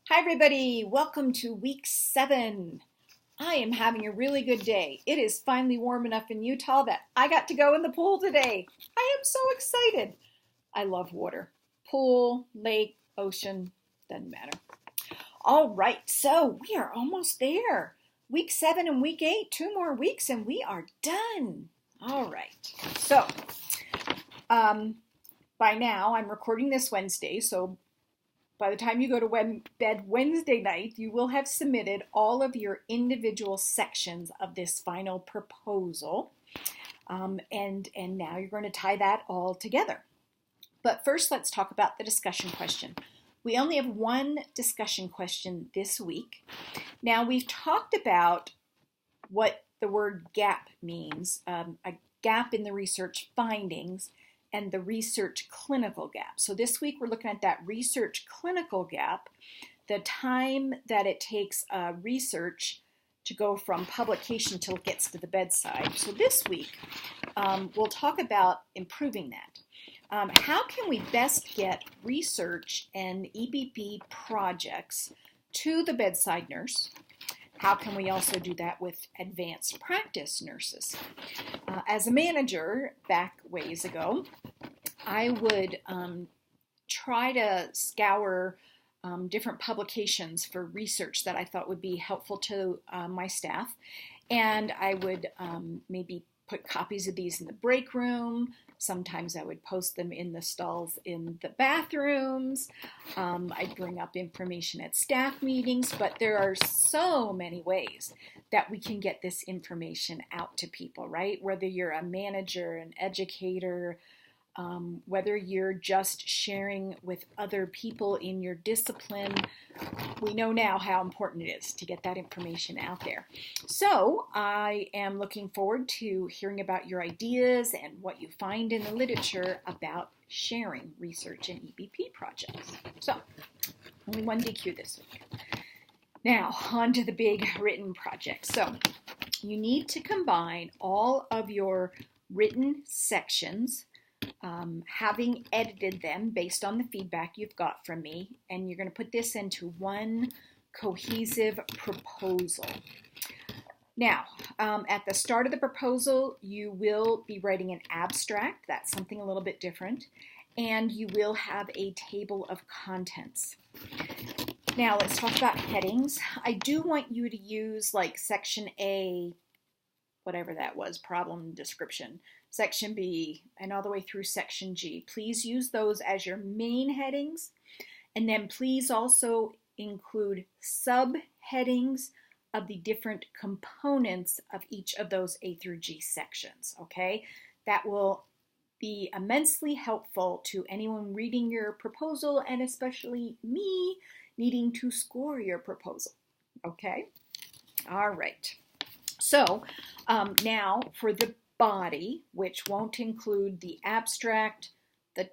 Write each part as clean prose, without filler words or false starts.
Hi everybody, welcome to week 7. I am having a really good day. It is finally warm enough in Utah that I got to go in the pool today. I am so excited. I love water. Pool, lake, ocean, doesn't matter. All right, so we are almost there. Week 7 and week 8, 2 more weeks and we are done. All right, so by now I'm recording this Wednesday, so by the time you go to bed Wednesday night, you will have submitted all of your individual sections of this final proposal. And now you're going to tie that all together. But first, let's talk about the discussion question. We only have one discussion question this week. Now, we've talked about what the word gap means, a gap in the research findings, and the research clinical gap. So this week we're looking at that research clinical gap, the time that it takes research to go from publication till it gets to the bedside. So this week we'll talk about improving that. How can we best get research and EBP projects to the bedside nurse? How can we also do that with advanced practice nurses? As a manager back ways ago, I would try to scour different publications for research that I thought would be helpful to my staff. And I would maybe put copies of these in the break room. Sometimes I would post them in the stalls in the bathrooms. I'd bring up information at staff meetings, but there are so many ways that we can get this information out to people, right? Whether you're a manager, an educator, whether you're just sharing with other people in your discipline, we know now how important it is to get that information out there. So I am looking forward to hearing about your ideas and what you find in the literature about sharing research and EBP projects. So only one DQ this week. Now on to the big written project. So you need to combine all of your written sections, having edited them based on the feedback you've got from me, and you're going to put this into one cohesive proposal. Now, at the start of the proposal, you will be writing an abstract. That's something a little bit different. And you will have a table of contents. Now, let's talk about headings. I do want you to use like section A, whatever that was, problem description, section B, and all the way through section G. Please use those as your main headings. And then please also include subheadings of the different components of each of those A through G sections, okay? That will be immensely helpful to anyone reading your proposal, and especially me needing to score your proposal, okay? All right. So now for the body, which won't include the abstract, the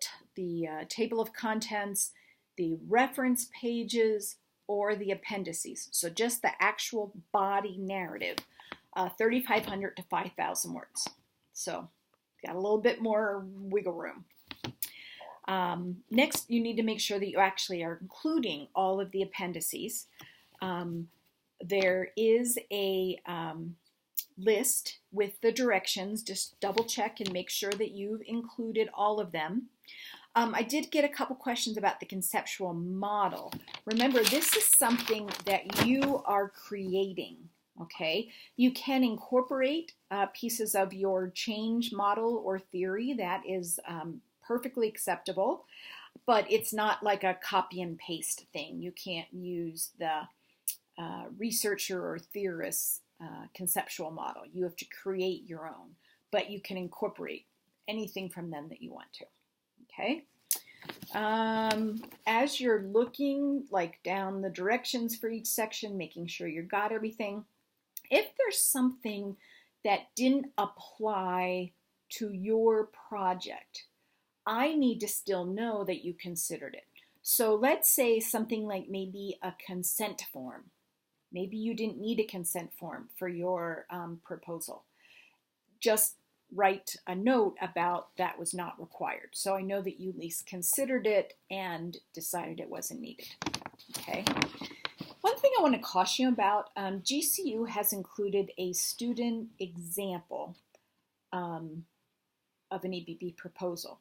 table of contents, the reference pages, or the appendices. So just the actual body narrative, 3,500 to 5,000 words. So got a little bit more wiggle room. Next, you need to make sure that you actually are including all of the appendices. There is a list with the directions. Just double check and make sure that you've included all of them. I did get a couple questions about the conceptual model. Remember, this is something that you are creating, okay? You can incorporate pieces of your change model or theory. That is perfectly acceptable, but it's not like a copy and paste thing. You can't use the researcher or theorist's conceptual model. You have to create your own, but you can incorporate anything from them that you want to. Okay. As you're looking like down the directions for each section, making sure you got everything, if there's something that didn't apply to your project, I need to still know that you considered it. So let's say something like maybe a consent form. Maybe you didn't need a consent form for your proposal. Just write a note about that was not required. So I know that you at least considered it and decided it wasn't needed. Okay. I want to caution you about, GCU has included a student example of an EBP proposal,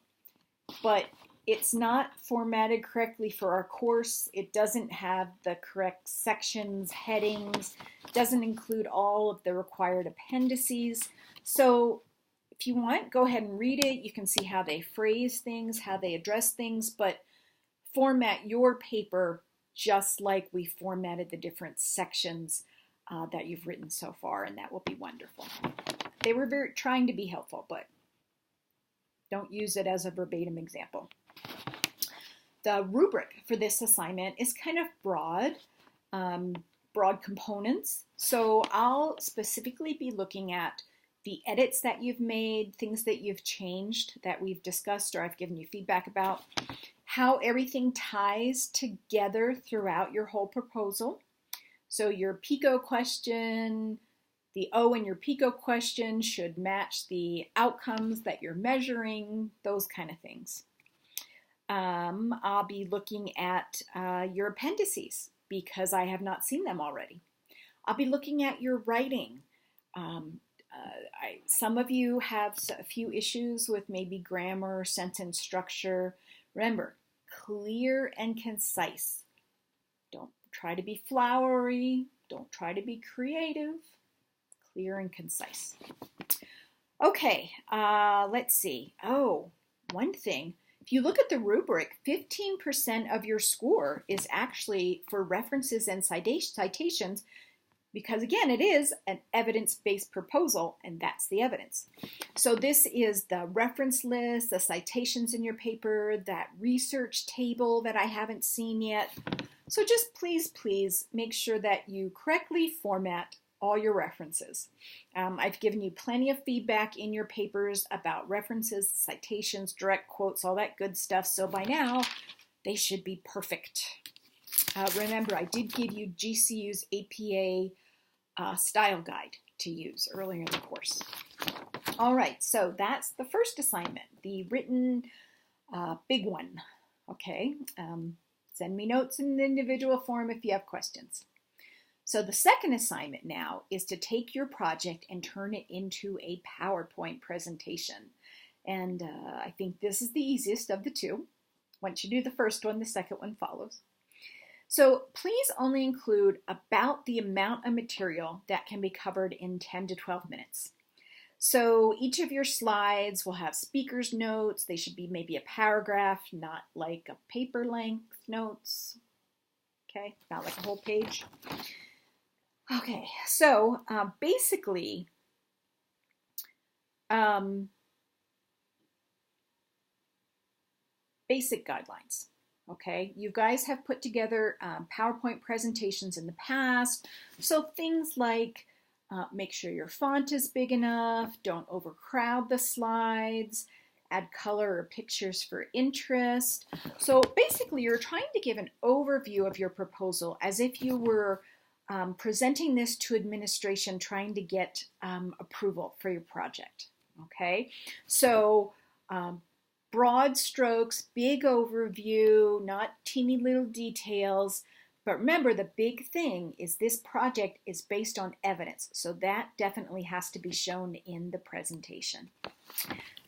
but it's not formatted correctly for our course. It doesn't have the correct sections, headings, doesn't include all of the required appendices. So if you want, go ahead and read it. You can see how they phrase things, how they address things, but format your paper just like we formatted the different sections that you've written so far, and that will be wonderful. They were trying to be helpful, but don't use it as a verbatim example. The rubric for this assignment is kind of broad, broad components. So I'll specifically be looking at the edits that you've made, things that you've changed that we've discussed or I've given you feedback about, how everything ties together throughout your whole proposal. So your PICO question, the O in your PICO question should match the outcomes that you're measuring, those kind of things. I'll be looking at your appendices because I have not seen them already. I'll be looking at your writing. Some of you have a few issues with maybe grammar, sentence structure. Remember, clear and concise. Don't try to be flowery. Don't try to be creative. Clear and concise. Okay, let's see. Oh, one thing. If you look at the rubric, 15% of your score is actually for references and citations because, again, it is an evidence-based proposal, and that's the evidence. So this is the reference list, the citations in your paper, that research table that I haven't seen yet. So just please make sure that you correctly format all your references. I've given you plenty of feedback in your papers about references, citations, direct quotes, all that good stuff. So by now, they should be perfect. Remember, I did give you GCU's APA style guide to use earlier in the course. All right, so that's the first assignment, the written big one. Okay, send me notes in the individual form if you have questions. So the second assignment now is to take your project and turn it into a PowerPoint presentation. And I think this is the easiest of the two. Once you do the first one, the second one follows. So please only include about the amount of material that can be covered in 10 to 12 minutes. So each of your slides will have speaker's notes. They should be maybe a paragraph, not like a paper length notes. Okay, not like a whole page. Okay, so basically, basic guidelines. Okay, you guys have put together PowerPoint presentations in the past, so things like make sure your font is big enough, don't overcrowd the slides, add color or pictures for interest. So basically, you're trying to give an overview of your proposal as if you were presenting this to administration, trying to get approval for your project. Okay, so broad strokes, big overview, not teeny little details. But remember, the big thing is this project is based on evidence, so that definitely has to be shown in the presentation.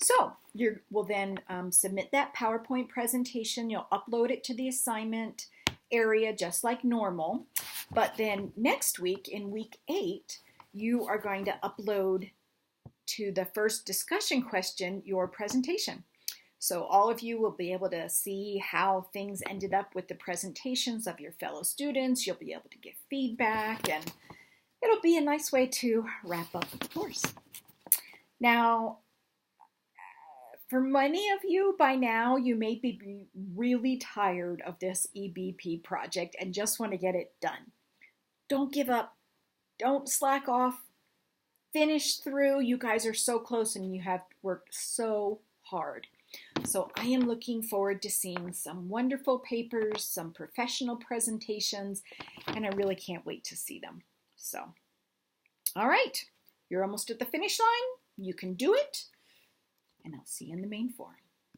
So you will then submit that PowerPoint presentation. You'll upload it to the assignment area just like normal. But then next week, in week 8, you are going to upload to the first discussion question your presentation. So all of you will be able to see how things ended up with the presentations of your fellow students. You'll be able to give feedback, and it'll be a nice way to wrap up the course. Now, for many of you by now, you may be really tired of this EBP project and just want to get it done. Don't give up. Don't slack off. Finish through. You guys are so close and you have worked so hard. So I am looking forward to seeing some wonderful papers, some professional presentations, and I really can't wait to see them. So, all right, you're almost at the finish line. You can do it, and I'll see you in the main forum.